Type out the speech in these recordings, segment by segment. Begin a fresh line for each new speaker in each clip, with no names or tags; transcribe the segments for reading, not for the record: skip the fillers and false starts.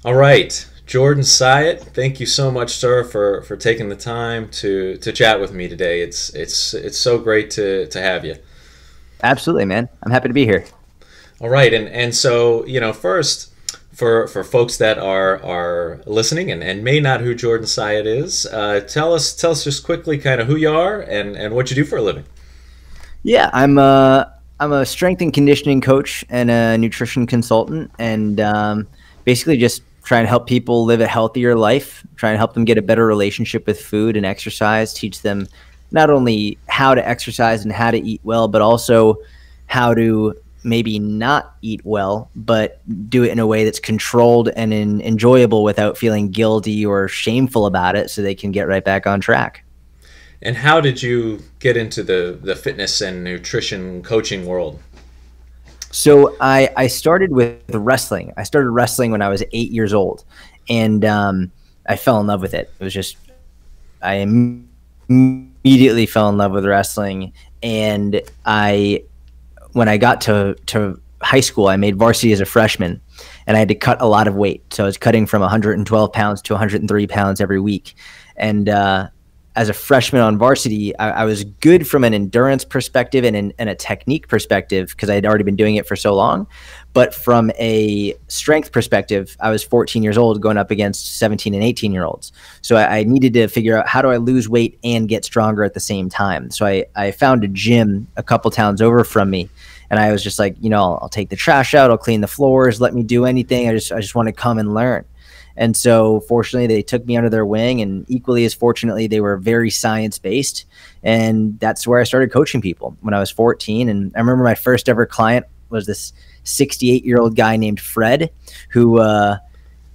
All right, Jordan Syatt, thank you so much, sir, for taking the time to chat with me today. It's so great to have you.
Absolutely, man. I'm happy to be here.
All right, and so first for folks that are listening and may not who Jordan Syatt is, tell us just quickly kind of who you are and what you do for a living.
Yeah, I'm a strength and conditioning coach and a nutrition consultant, and basically just trying to help people live a healthier life, trying to help them get a better relationship with food and exercise, teach them not only how to exercise and how to eat well, but also how to maybe not eat well, but do it in a way that's controlled and enjoyable without feeling guilty or shameful about it so they can get right back on track.
And how did you get into the fitness and nutrition coaching world?
So I started with wrestling. I started wrestling when I was 8 years old, and I fell in love with it. It was just I immediately fell in love with wrestling, and I when I got to high school, I made varsity as a freshman, and I had to cut a lot of weight. So I was cutting from 112 pounds to 103 pounds every week, and as a freshman on varsity, I was good from an endurance perspective and a technique perspective because I had already been doing it for so long. But from a strength perspective, I was 14 years old going up against 17 and 18-year-olds. So I needed to figure out how do I lose weight and get stronger at the same time. So I found a gym a couple towns over from me. And I was just like, I'll take the trash out. I'll clean the floors. Let me do anything. I just want to come and learn. And so fortunately, they took me under their wing, and equally as fortunately, they were very science-based. And that's where I started coaching people when I was 14. And I remember my first ever client was this 68-year-old guy named Fred, who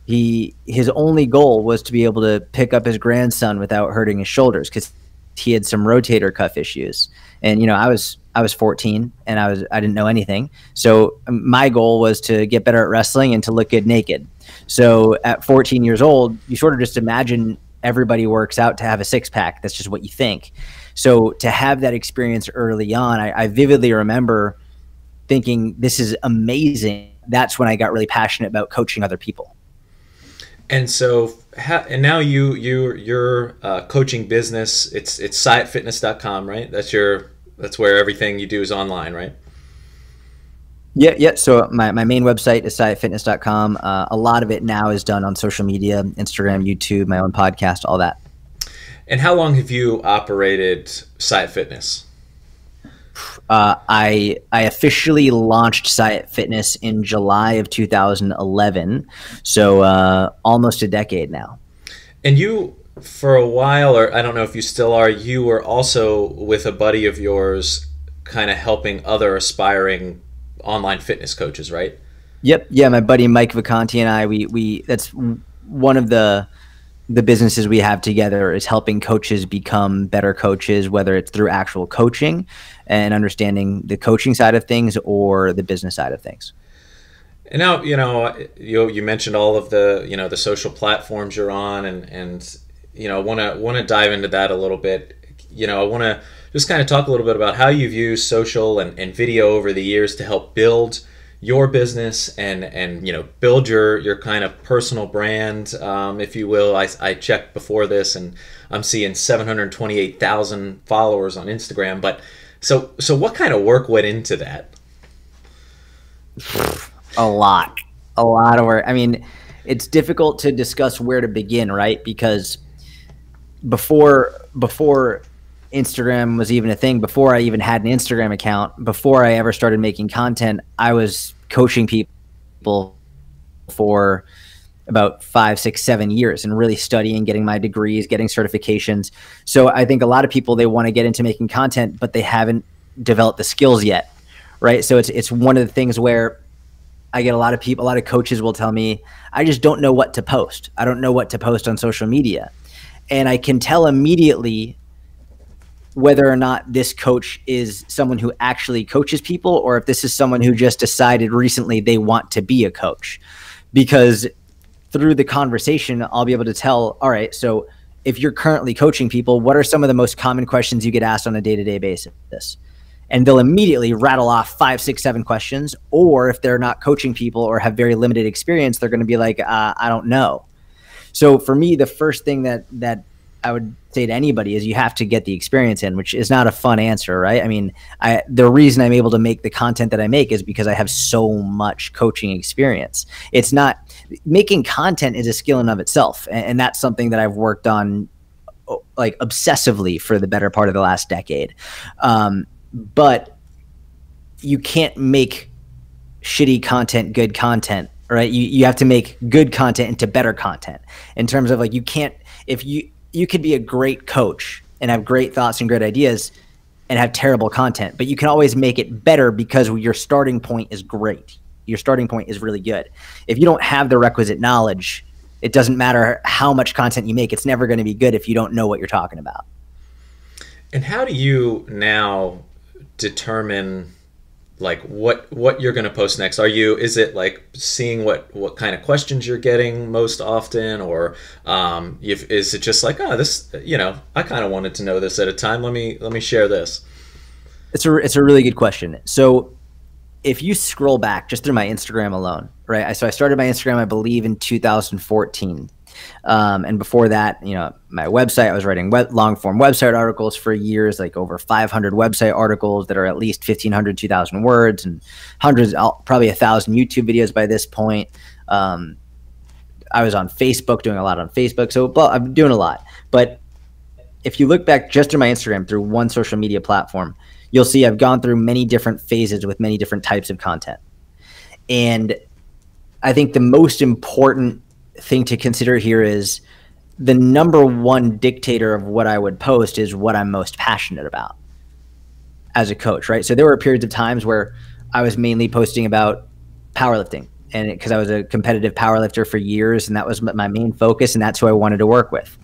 his only goal was to be able to pick up his grandson without hurting his shoulders because he had some rotator cuff issues. And I was 14 and I didn't know anything. So my goal was to get better at wrestling and to look good naked. So at 14 years old, you sort of just imagine everybody works out to have a six pack. That's just what you think. So to have that experience early on, I vividly remember thinking, this is amazing. That's when I got really passionate about coaching other people.
And so, and now your coaching business, it's syattfitness.com, right? That's where everything you do is online, right?
Yeah. So my main website is syattfitness.com. A lot of it now is done on social media, Instagram, YouTube, my own podcast, all that.
And how long have you operated Syatt Fitness?
I officially launched Syatt Fitness in July of 2011. So almost a decade now.
And you, for a while, or I don't know if you still are, you were also with a buddy of yours kind of helping other aspiring online fitness coaches, right?
Yep. Yeah. My buddy Mike Vacanti and I, we that's one of the businesses we have together is helping coaches become better coaches, whether it's through actual coaching and understanding the coaching side of things or the business side of things.
And now, you mentioned all of the social platforms you're on, and want to dive into that a little bit. I want to just kind of talk a little bit about how you've used social and video over the years to help build your business and build your kind of personal brand, if you will. I checked before this, and I'm seeing 728,000 followers on Instagram. But so what kind of work went into that?
A lot of work. I mean, it's difficult to discuss where to begin, right? Because before Instagram was even a thing, before I even had an Instagram account, before I ever started making content, I was coaching people for about 5, 6, 7 years and really studying, getting my degrees, getting certifications. So I think a lot of people, they want to get into making content, but they haven't developed the skills yet, right? So it's one of the things where I get a lot of coaches will tell me, I just don't know what to post. I don't know what to post on social media. And I can tell immediately whether or not this coach is someone who actually coaches people or if this is someone who just decided recently they want to be a coach. Because through the conversation, I'll be able to tell, all right, so if you're currently coaching people, what are some of the most common questions you get asked on a day-to-day basis? and they'll immediately rattle off 5, 6, 7 questions. Or if they're not coaching people or have very limited experience, they're going to be like, I don't know. So for me, the first thing that I would say to anybody is you have to get the experience in, which is not a fun answer, right? I mean, the reason I'm able to make the content that I make is because I have so much coaching experience. It's not, making content is a skill in of itself. And that's something that I've worked on like obsessively for the better part of the last decade. But you can't make shitty content good content, right? You have to make good content into better content, in terms of like, you can't, if you could be a great coach and have great thoughts and great ideas and have terrible content, but you can always make it better because your starting point is great. Your starting point is really good. If you don't have the requisite knowledge, it doesn't matter how much content you make. It's never going to be good if you don't know what you're talking about.
And how do you now determine like what you're going to post next? Is it like seeing what kind of questions you're getting most often, or is it just like, oh, this, I kind of wanted to know this at a time, let me share this?
It's a really good question. So if you scroll back just through my Instagram alone, right? So I started my Instagram, I believe, in 2014. And before that, my website, I was writing long form website articles for years, like over 500 website articles that are at least 1,500, 2,000 words, and hundreds, probably 1,000 YouTube videos by this point. I was on Facebook, doing a lot on Facebook. So I'm doing a lot. But if you look back just to my Instagram through one social media platform, you'll see I've gone through many different phases with many different types of content. And I think the most important thing to consider here is the number one dictator of what I would post is what I'm most passionate about as a coach, right? So there were periods of times where I was mainly posting about powerlifting, and because I was a competitive powerlifter for years, and that was my main focus, and that's who I wanted to work with.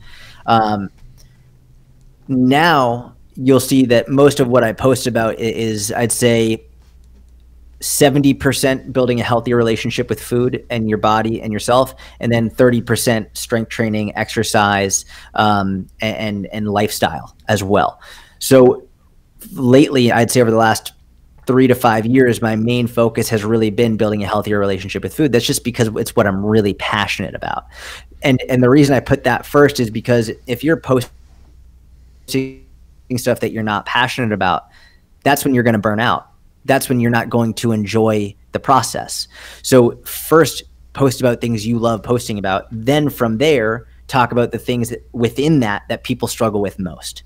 Now you'll see that most of what I post about is, I'd say, 70% building a healthy relationship with food and your body and yourself, and then 30% strength training, exercise, and lifestyle as well. So lately, I'd say over the last 3 to 5 years, my main focus has really been building a healthier relationship with food. That's just because it's what I'm really passionate about. And the reason I put that first is because if you're posting stuff that you're not passionate about, that's when you're going to burn out. That's when you're not going to enjoy the process. So first, post about things you love posting about. Then from there, talk about the things within that people struggle with most.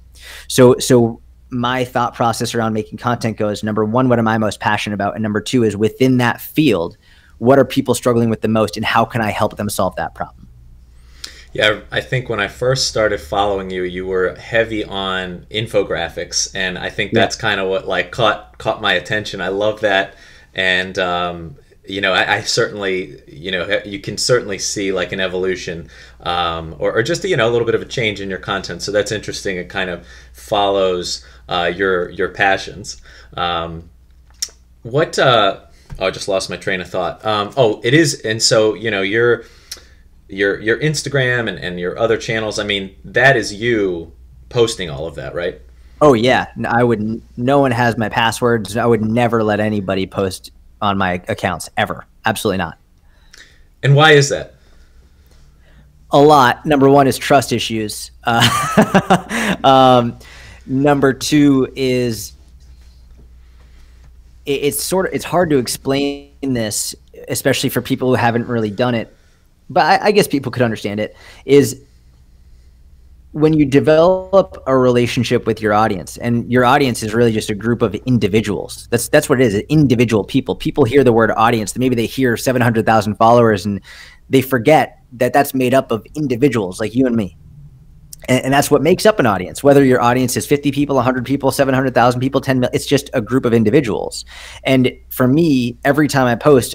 So my thought process around making content goes, number one, what am I most passionate about? And number two is, within that field, what are people struggling with the most, and how can I help them solve that problem?
Yeah, I think when I first started following you, you were heavy on infographics, and I think that's kind of what like caught my attention. I love that, and I certainly, you can certainly see like an evolution, or just a little bit of a change in your content. So that's interesting. It kind of follows your passions. I just lost my train of thought. It is, and so your Instagram and your other channels, I mean, that is you posting all of that, right?
Oh yeah. No one has my passwords. I would never let anybody post on my accounts ever. Absolutely not.
And why is that?
A lot. Number one is trust issues. Number two is it's hard to explain this, especially for people who haven't really done it. But I guess people could understand it, is when you develop a relationship with your audience, and your audience is really just a group of individuals. That's what it is, individual people. People hear the word audience, maybe they hear 700,000 followers, and they forget that that's made up of individuals like you and me. And that's what makes up an audience, whether your audience is 50 people, 100 people, 700,000 people, 10 million, it's just a group of individuals. And for me, every time I post,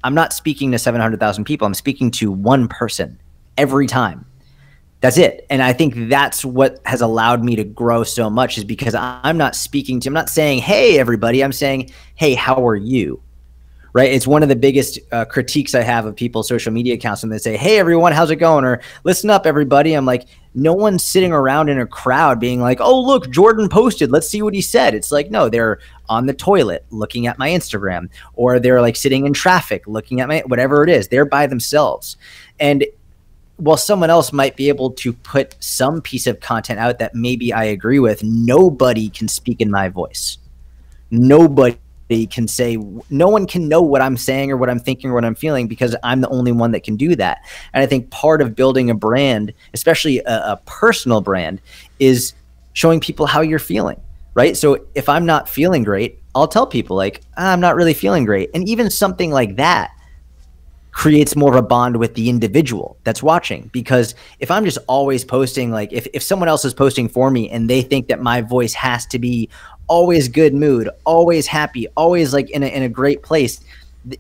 I'm not speaking to 700,000 people. I'm speaking to one person every time. That's it. And I think that's what has allowed me to grow so much, is because I'm not saying, hey, everybody. I'm saying, hey, how are you? right? It's one of the biggest critiques I have of people's social media accounts when they say, hey, everyone, how's it going? Or listen up, everybody. I'm like, no one's sitting around in a crowd being like, oh, look, Jordan posted. Let's see what he said. It's like, no, they're on the toilet looking at my Instagram, or they're like sitting in traffic looking at my, whatever it is, they're by themselves. And while someone else might be able to put some piece of content out that maybe I agree with, nobody can speak in my voice. Nobody can say, no one can know what I'm saying or what I'm thinking or what I'm feeling, because I'm the only one that can do that. And I think part of building a brand, especially a personal brand, is showing people how you're feeling, right? So if I'm not feeling great, I'll tell people like, I'm not really feeling great. And even something like that creates more of a bond with the individual that's watching. Because if I'm just always posting, like if someone else is posting for me and they think that my voice has to be always good mood, always happy, always like in a great place,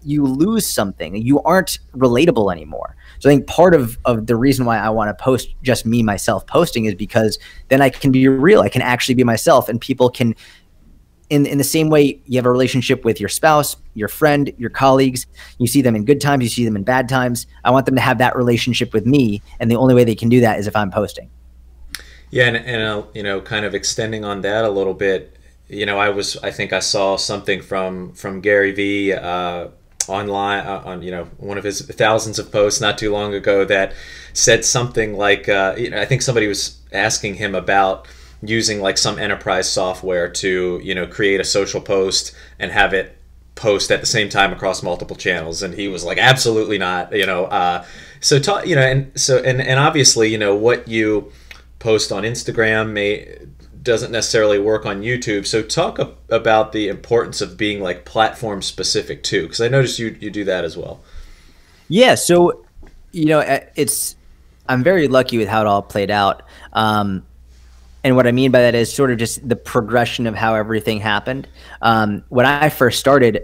you lose something. You aren't relatable anymore. So I think part of the reason why I want to post just me, myself posting, is because then I can be real. I can actually be myself, and people can, in the same way you have a relationship with your spouse, your friend, your colleagues, you see them in good times, you see them in bad times. I want them to have that relationship with me. And the only way they can do that is if I'm posting.
Yeah. And you know, kind of extending on that a little bit, you know, I think I saw something from Gary Vee online on, you know, one of his thousands of posts not too long ago that said something like, you know, I think somebody was asking him about using like some enterprise software to, you know, create a social post and have it post at the same time across multiple channels, and he was like, absolutely not, you know. So talk, you know, and obviously, you know, what you post on Instagram doesn't necessarily work on YouTube. So talk about the importance of being like platform specific too, because I noticed you do that as well.
Yeah. So, you know, I'm very lucky with how it all played out. And what I mean by that is sort of just the progression of how everything happened. When I first started,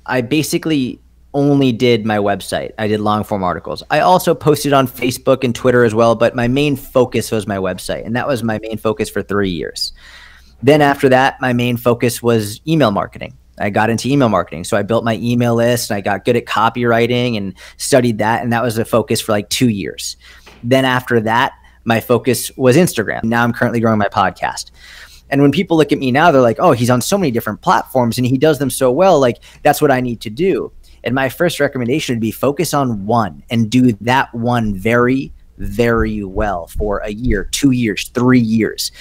I basically only did my website. I did long form articles. I also posted on Facebook and Twitter as well, but my main focus was my website. And that was my main focus for 3 years. Then after that, my main focus was email marketing. I got into email marketing. So I built my email list, and I got good at copywriting and studied that. And that was the focus for like 2 years. Then after that, my focus was Instagram. Now I'm currently growing my podcast. And when people look at me now, they're like, oh, he's on so many different platforms and he does them so well. Like, that's what I need to do. And my first recommendation would be focus on one and do that one very, very well for a year, 2 years, 3 years.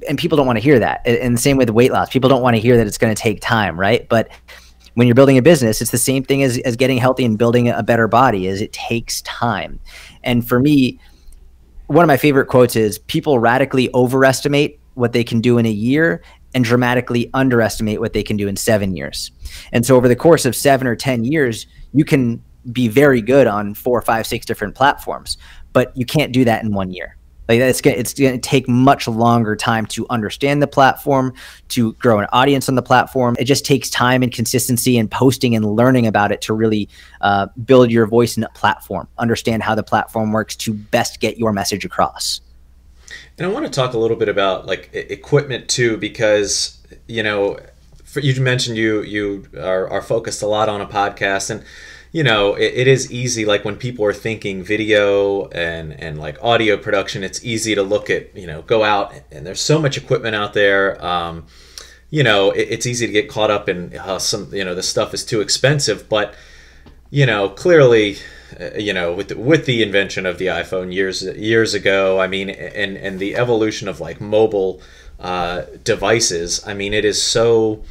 And people don't want to hear that. And the same with weight loss. People don't want to hear that it's going to take time, right? But when you're building a business, it's the same thing as getting healthy and building a better body. Is it takes time. And for me, one of my favorite quotes is, people radically overestimate what they can do in a year and dramatically underestimate what they can do in 7 years. And so over the course of 7 or 10 years, you can be very good on 4, 5, 6 different platforms, but you can't do that in 1 year. Like, it's going to take much longer time to understand the platform, to grow an audience on the platform. It just takes time and consistency and posting and learning about it to really build your voice in a platform, understand how the platform works to best get your message across.
And I want to talk a little bit about like equipment too, because, you know, you mentioned you are focused a lot on a podcast, and you know, it is easy, like when people are thinking video and like audio production, it's easy to look at, you know, go out and there's so much equipment out there. You know, it's easy to get caught up in some, you know, the stuff is too expensive, but, you know, clearly, you know, with the invention of the iPhone years ago, I mean, and the evolution of like mobile devices, I mean, it is so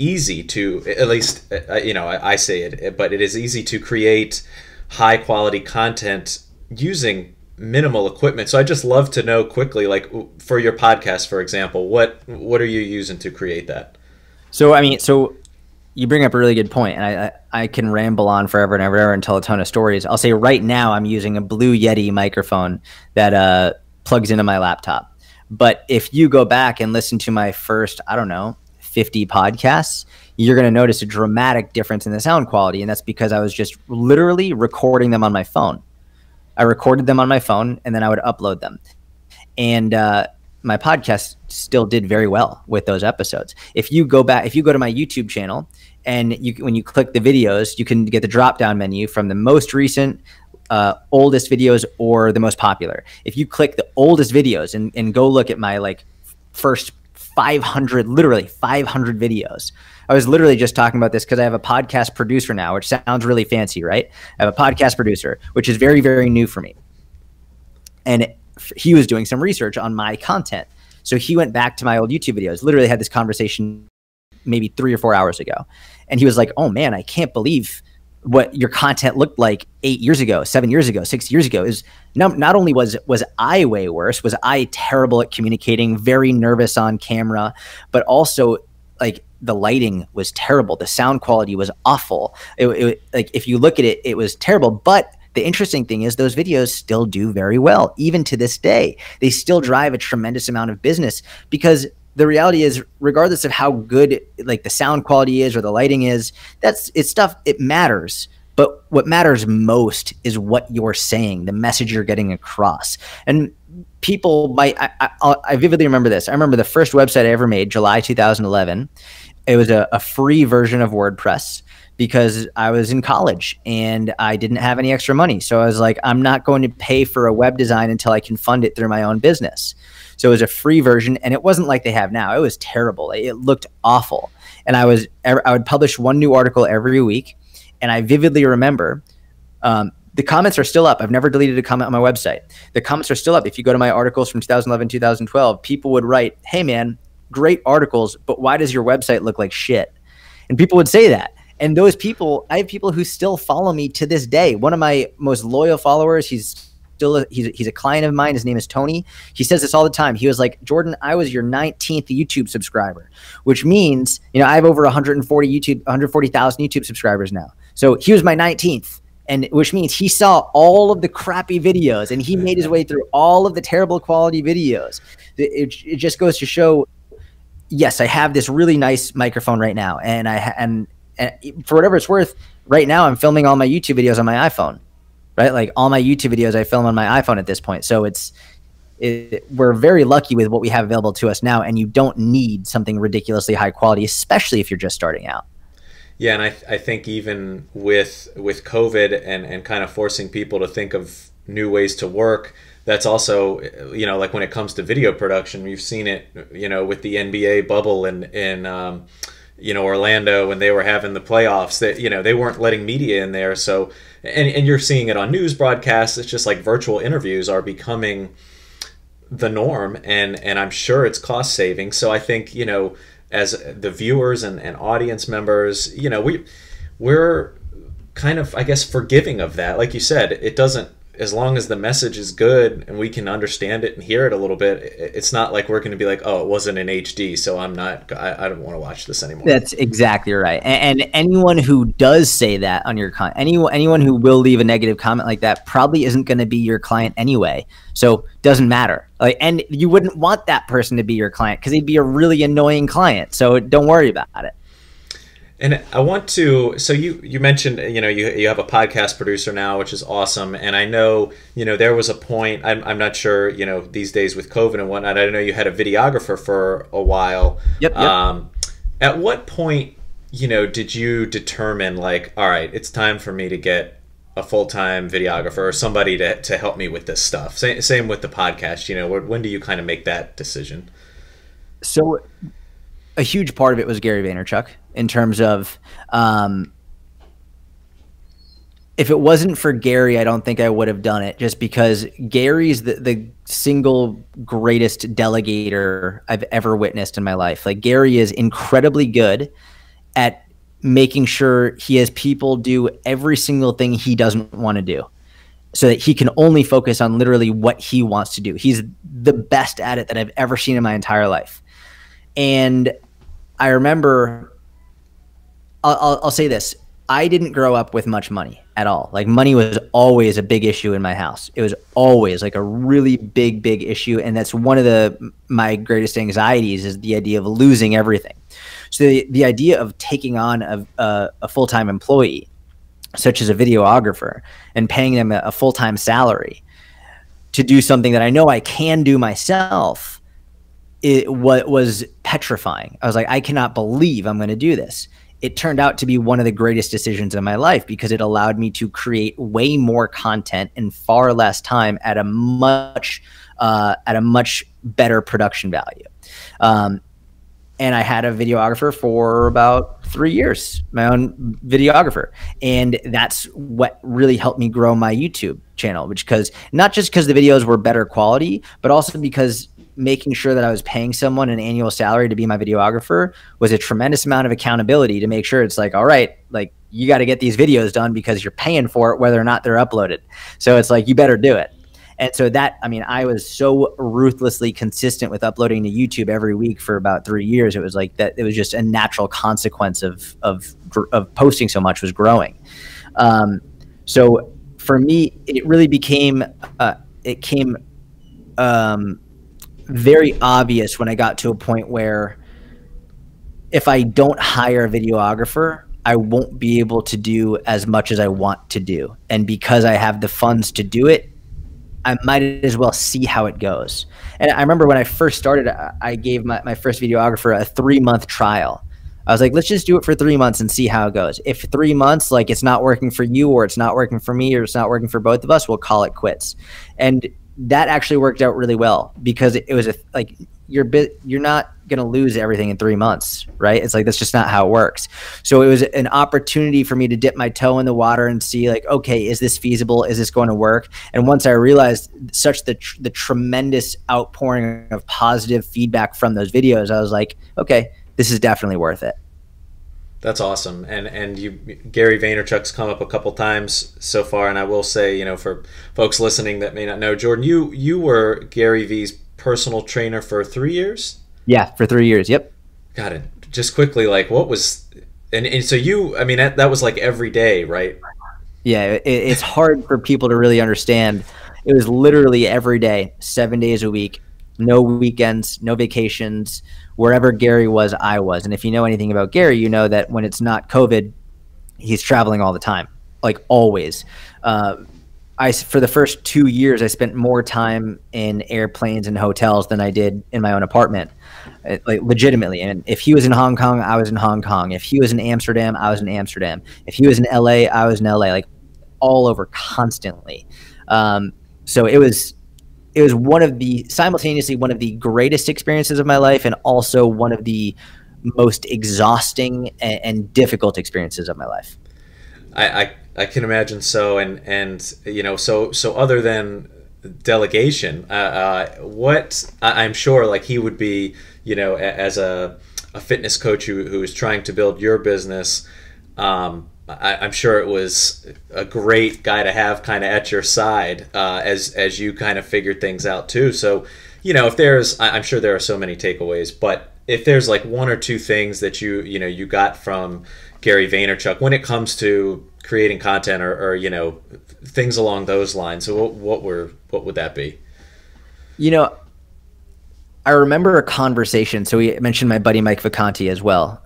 easy to, at least, you know, I say it, but it is easy to create high quality content using minimal equipment. So I just love to know quickly, like for your podcast, for example, what are you using to create that?
So, I mean, so you bring up a really good point, and I can ramble on forever and ever and tell a ton of stories. I'll say right now I'm using a Blue Yeti microphone that plugs into my laptop. But if you go back and listen to my first, I don't know, 50 podcasts, you're going to notice a dramatic difference in the sound quality. And that's because I was just literally recording them on my phone. I recorded them on my phone and then I would upload them. And my podcast still did very well with those episodes. If you go to my YouTube channel And when you click the videos, you can get the drop down menu from the most recent, oldest videos or the most popular. If you click the oldest videos and go look at my like first 500, literally 500 videos. I was literally just talking about this because I have a podcast producer now, which sounds really fancy, right? I have a podcast producer, which is very, very new for me. And he was doing some research on my content. So he went back to my old YouTube videos, literally had this conversation maybe 3 or 4 hours ago. And he was like, oh man, I can't believe what your content looked like 8 years ago, 7 years ago, 6 years ago. Is not only was I way worse, was I terrible at communicating, very nervous on camera, but also like the lighting was terrible. The sound quality was awful. Like if you look at it, it was terrible. But the interesting thing is those videos still do very well. Even to this day, they still drive a tremendous amount of business, because the reality is, regardless of how good like the sound quality is or the lighting is, it's stuff, it matters. But what matters most is what you're saying, the message you're getting across. And people might, I vividly remember this. I remember the first website I ever made, July 2011. It was a free version of WordPress, because I was in college and I didn't have any extra money. So I was like, I'm not going to pay for a web design until I can fund it through my own business. So it was a free version, and it wasn't like they have now. It was terrible. It looked awful. And I would publish one new article every week. And I vividly remember, the comments are still up. I've never deleted a comment on my website. The comments are still up. If you go to my articles from 2011, 2012, people would write, hey man, great articles, but why does your website look like shit? And people would say that. And those people, I have people who still follow me to this day. One of my most loyal followers, he's a client of mine. His name is Tony. He says this all the time. He was like, Jordan, I was your 19th YouTube subscriber, which means, you know, I have over 140,000 YouTube subscribers now. So he was my 19th, and which means he saw all of the crappy videos and he made his way through all of the terrible quality videos. It just goes to show, yes, I have this really nice microphone right now, and for whatever it's worth, right now I'm filming all my YouTube videos on my iPhone, right? Like all my YouTube videos I film on my iPhone at this point. So we're very lucky with what we have available to us now, and you don't need something ridiculously high quality, especially if you're just starting out.
Yeah, and I think even with COVID and kind of forcing people to think of new ways to work, that's also, you know, like when it comes to video production, we've seen it, you know, with the NBA bubble in you know, Orlando, when they were having the playoffs, that, you know, they weren't letting media in there. So, and you're seeing it on news broadcasts. It's just like virtual interviews are becoming the norm, and I'm sure it's cost saving. So I think, you know, as the viewers and audience members, you know, we're kind of, I guess, forgiving of that. Like you said, it doesn't, as long as the message is good and we can understand it and hear it a little bit, it's not like we're going to be like, oh, it wasn't in HD, so I don't want to watch this anymore.
That's exactly right. And anyone who does say that on your content, anyone who will leave a negative comment like that probably isn't going to be your client anyway. So doesn't matter. Like, and you wouldn't want that person to be your client because he'd be a really annoying client. So don't worry about it.
And I want to, so you mentioned, you know, you have a podcast producer now, which is awesome. And I know, you know, there was a point, I'm not sure, you know, these days with COVID and whatnot, I know you had a videographer for a while.
Yep.
At what point, you know, did you determine like, all right, it's time for me to get a full-time videographer or somebody to help me with this stuff? Same with the podcast, you know, when do you kind of make that decision?
So a huge part of it was Gary Vaynerchuk, in terms of, if it wasn't for Gary, I don't think I would have done it, just because Gary's the single greatest delegator I've ever witnessed in my life. Like, Gary is incredibly good at making sure he has people do every single thing he doesn't want to do, so that he can only focus on literally what he wants to do. He's the best at it that I've ever seen in my entire life. And I remember, I'll say this. I didn't grow up with much money at all. Like, money was always a big issue in my house. It was always like a really big issue. And that's one of my greatest anxieties, is the idea of losing everything. So the idea of taking on a full-time employee, such as a videographer, and paying them a full-time salary to do something that I know I can do myself, it was petrifying. I was like, I cannot believe I'm going to do this. it turned out to be one of the greatest decisions of my life because it allowed me to create way more content in far less time at a much better production value. And I had a videographer for about 3 years, my own videographer. And that's what really helped me grow my YouTube channel, which not just because the videos were better quality, but also because making sure that I was paying someone an annual salary to be my videographer was a tremendous amount of accountability to make sure it's like, all right, like you got to get these videos done because you're paying for it, whether or not they're uploaded. So it's like, you better do it. And so I was so ruthlessly consistent with uploading to YouTube every week for about 3 years. It was like that. It was just a natural consequence of posting so much was growing. So for me, it really became very obvious when I got to a point where if I don't hire a videographer, I won't be able to do as much as I want to do. And because I have the funds to do it, I might as well see how it goes. And I remember when I first started, I gave my first videographer a 3-month trial. I was like, let's just do it for 3 months and see how it goes. If 3 months, like it's not working for you or it's not working for me or it's not working for both of us, we'll call it quits. And that actually worked out really well because it was you're not going to lose everything in 3 months, right? It's like, that's just not how it works. So it was an opportunity for me to dip my toe in the water and see like, okay, is this feasible? Is this going to work? And once I realized the tremendous outpouring of positive feedback from those videos, I was like, okay, this is definitely worth it.
That's awesome. And Gary Vaynerchuk's come up a couple times so far, and I will say, for folks listening that may not know, Jordan, you were Gary V's personal trainer for 3 years?
Yeah, for 3 years. Yep.
Got it. Just quickly, like what was, and so that was like every day, right?
Yeah, it's hard for people to really understand. It was literally every day, 7 days a week, no weekends, no vacations. Wherever Gary was, I was. And if you know anything about Gary, you know that when it's not COVID, he's traveling all the time, like always. For the first 2 years, I spent more time in airplanes and hotels than I did in my own apartment, like legitimately. And if he was in Hong Kong, I was in Hong Kong. If he was in Amsterdam, I was in Amsterdam. If he was in LA, I was in LA, like all over constantly. So it was simultaneously one of the greatest experiences of my life and also one of the most exhausting and difficult experiences of my life.
I can imagine so, and so other than delegation, what I'm sure like he would be, as a fitness coach who is trying to build your business, I'm sure it was a great guy to have kind of at your side as you kind of figured things out too. So, I'm sure there are so many takeaways, but if there's like one or two things that you got from Gary Vaynerchuk when it comes to creating content or things along those lines, so what would that be?
I remember a conversation. So we mentioned my buddy Mike Vacanti as well,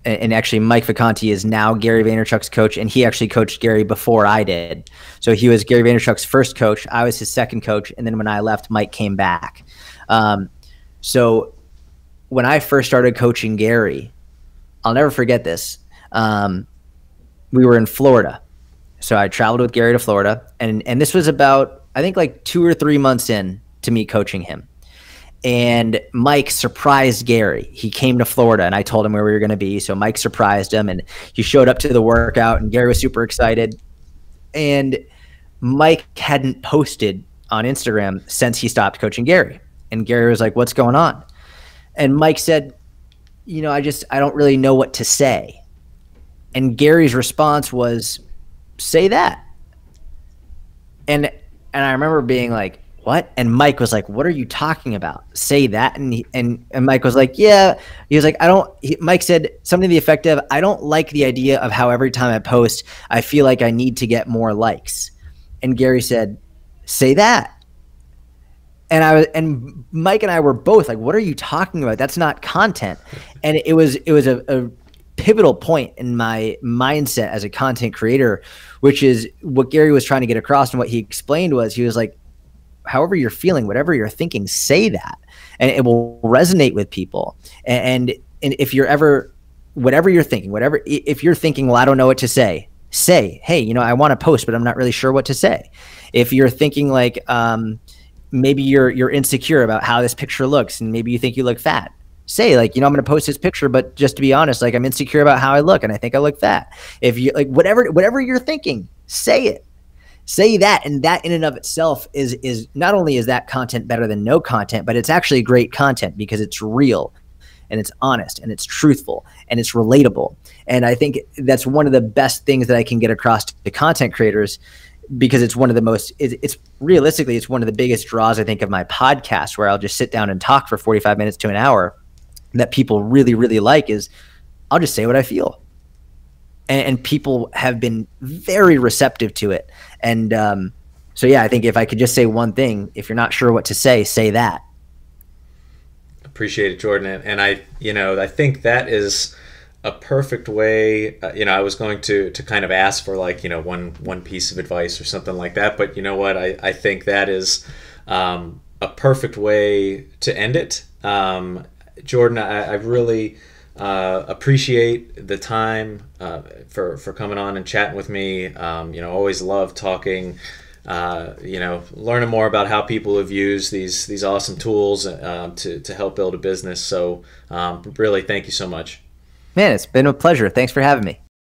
and actually Mike Vacanti is now Gary Vaynerchuk's coach, and he actually coached Gary before I did. So he was Gary Vaynerchuk's first coach. I was his second coach, and then when I left, Mike came back. So when I first started coaching Gary, I'll never forget this. We were in Florida. So I traveled with Gary to Florida, and this was about, I think, like 2 or 3 months in to me coaching him. And Mike surprised Gary. He came to Florida and I told him where we were going to be. So Mike surprised him and he showed up to the workout and Gary was super excited. And Mike hadn't posted on Instagram since he stopped coaching Gary. And Gary was like, what's going on? And Mike said, I don't really know what to say. And Gary's response was, say that. And I remember being like, what? And Mike was like, what are you talking about? Say that. And Mike was like, yeah. He was like, Mike said something to the effect of, I don't like the idea of how every time I post, I feel like I need to get more likes. And Gary said, say that. And Mike and I were both like, what are you talking about? That's not content. And it was a pivotal point in my mindset as a content creator, which is what Gary was trying to get across. And what he explained was, he was like, however you're feeling, whatever you're thinking, say that, and it will resonate with people. And if you're ever whatever you're thinking, if you're thinking, well, I don't know what to say, hey, I want to post, but I'm not really sure what to say. If you're thinking like, maybe you're insecure about how this picture looks, and maybe you think you look fat, say like, I'm going to post this picture, but just to be honest, like I'm insecure about how I look and I think I look fat. If you like, whatever you're thinking, say it. Say that, and that in and of itself is not only is that content better than no content, but it's actually great content because it's real and it's honest and it's truthful and it's relatable. And I think that's one of the best things that I can get across to content creators, because it's one of the most, it's realistically, it's one of the biggest draws, I think, of my podcast, where I'll just sit down and talk for 45 minutes to an hour, that people really, really like, is I'll just say what I feel. And people have been very receptive to it. And so, yeah, I think if I could just say one thing, if you're not sure what to say that.
Appreciate it, Jordan. And I think that is a perfect way. I was going to kind of ask for like, one piece of advice or something like that. But you know what? I think that is a perfect way to end it. Jordan, I really appreciate the time for coming on and chatting with me. Always love talking, learning more about how people have used these awesome tools to help build a business. So really, thank you so much.
Man, it's been a pleasure. Thanks for having me.